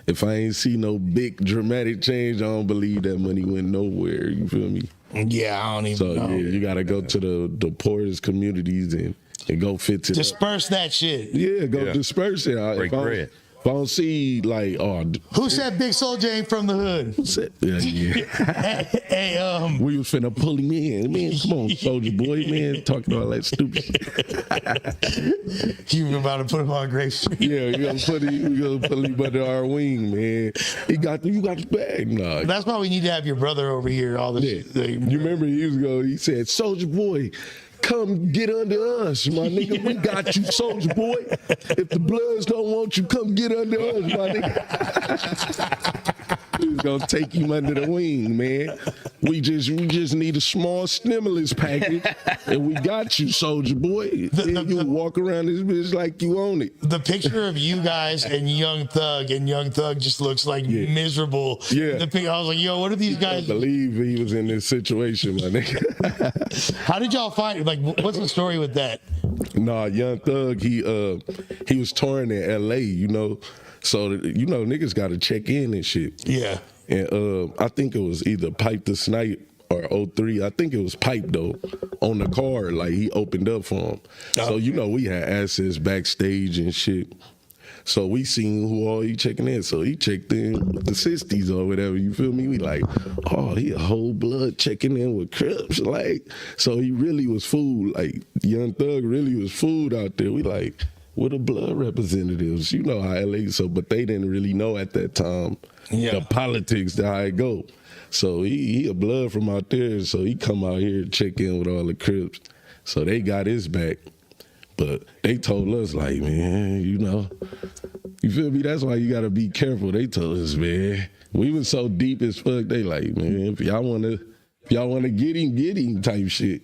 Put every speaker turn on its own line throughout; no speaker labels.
if I ain't see no big dramatic change, I don't believe that money went nowhere. You feel me?
Yeah, I don't even know.
So yeah, you gotta go to the poorest communities and go fix it.
Disperse that shit.
Yeah, go disperse it.
Break bread.
If I don't see like,
who said Big Soulja ain't from the hood?
Who said? Yeah.
Hey,
we was finna pull him in, man. Come on, Soulja Boy, man, talking all that stupid shit.
You were about to put him on Grape Street.
Yeah, we gonna put him under our wing, man. You got the bag, nah.
That's why we need to have your brother over here. All this.
Yeah. You remember years ago? He said, "Soulja Boy, come get under us, my nigga. We got you, Soulja Boy. If the Bloods don't want you, come get under us, my nigga." We was gonna take him under the wing, man. We just need a small stimulus package, and we got you, Soulja Boy. You walk around this bitch like you own it.
The picture of you guys and Young Thug just looks like miserable.
Yeah.
I was like, yo, what are these guys?
I believe he was in this situation, my nigga.
How did y'all find it? Like, what's the story with that?
Nah, Young Thug, he was touring in L.A., you know. So, you know, niggas got to check in and shit.
Yeah.
And I think it was either Pipe the Snipe or 03. I think it was Pipe, though, on the car. Like, he opened up for him. Oh. So, you know, we had access backstage and shit. So we seen who all he checking in. So he checked in with the 60s or whatever, you feel me? We like, oh, he a whole blood checking in with Crips. Like, so he really was fooled. Like, Young Thug really was fooled out there. We like, we're the blood representatives. You know how LA, but they didn't really know at that time the politics, how it go. So he a blood from out there, so he come out here to check in with all the Crips. So they got his back. But they told us, like, man, you know, you feel me? That's why you got to be careful. They told us, man, we was so deep as fuck. They like, man, if y'all want to get him type shit.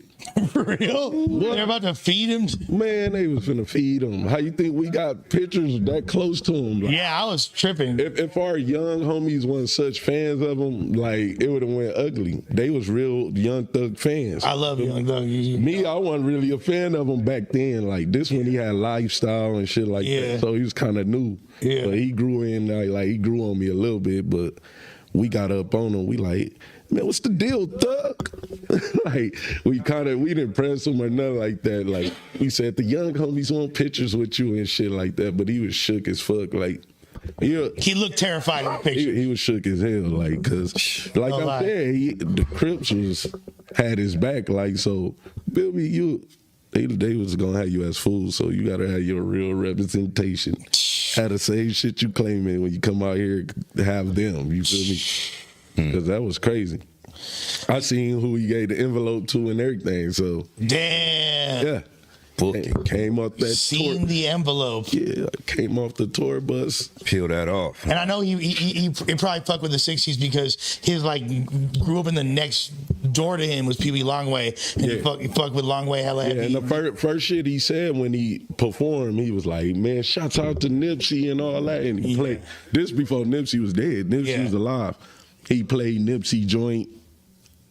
For real? What? They're about to feed him?
Man, they was finna feed him. How you think we got pictures that close to him? Like,
yeah, I was tripping.
If our young homies weren't such fans of him, like, it would have went ugly. They was real Young Thug fans.
I love Young Thug.
Me, I wasn't really a fan of him back then. Like, this when he had lifestyle and shit like that. So he was kind of new. Yeah. But he grew in, like, he grew on me a little bit, but we got up on him. We like, man, what's the deal, Thug? Like, we didn't press him or nothing like that. Like, we said, the young homies want pictures with you and shit like that, but he was shook as fuck. Like,
he looked terrified in the picture.
He was shook as hell, like, cause, like I'm saying, the Crips had his back, like, so, feel me, they was gonna have you as fools, so you gotta have your real representation. Have the same shit you claiming when you come out here, have them, you feel me? Because that was crazy. I seen who he gave the envelope to and everything, so.
Damn.
Yeah. Came off that
Seen the envelope.
Yeah, came off the tour bus.
Peel that off.
And I know he probably fucked with the 60s because his, like, grew up in the next door to him was Pee Wee Longway. And he fucked with Longway hella heavy.
Yeah, and the first shit he said when he performed, he was like, man, shouts out to Nipsey and all that. And he played, this before Nipsey was dead. Nipsey was alive. He played Nipsey joint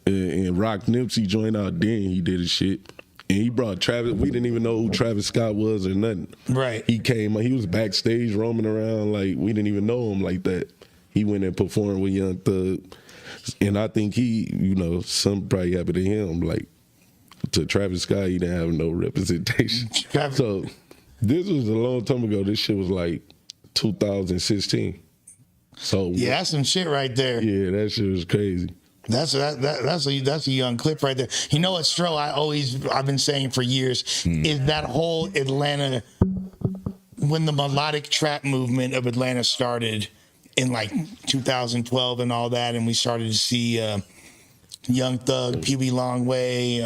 and rocked Nipsey joint out there, and he did his shit. And he brought Travis. We didn't even know who Travis Scott was or nothing. Right. He came. He was backstage roaming around like we didn't even know him like that. He went and performed with Young Thug, and I think he, you know, some probably happened to him. Like to Travis Scott, he didn't have no representation. So this was a long time ago. This shit was like 2016. So
yeah, that's some shit right there.
Yeah, that shit was crazy.
That's a young clip right there. You know what, Stro, I've been saying for years is that whole Atlanta, when the melodic trap movement of Atlanta started in like 2012 and all that, and we started to see Young Thug, Pee Wee Longway,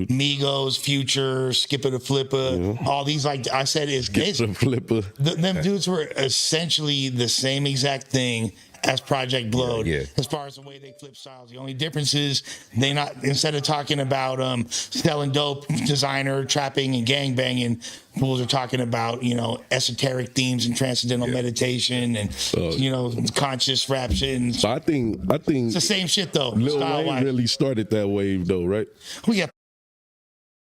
Migos, Future, Skipper the Flipper, all these, like I said, them dudes were essentially the same exact thing as Project Blowed, as far as the way they flip styles. The only difference is they not, instead of talking about selling dope, designer, trapping, and gang banging, fools are talking about, you know, esoteric themes and transcendental meditation and you know, conscious rap shit. And
so I think
it's the same shit though.
Lil Wayne really started that wave though, right?
Oh yeah.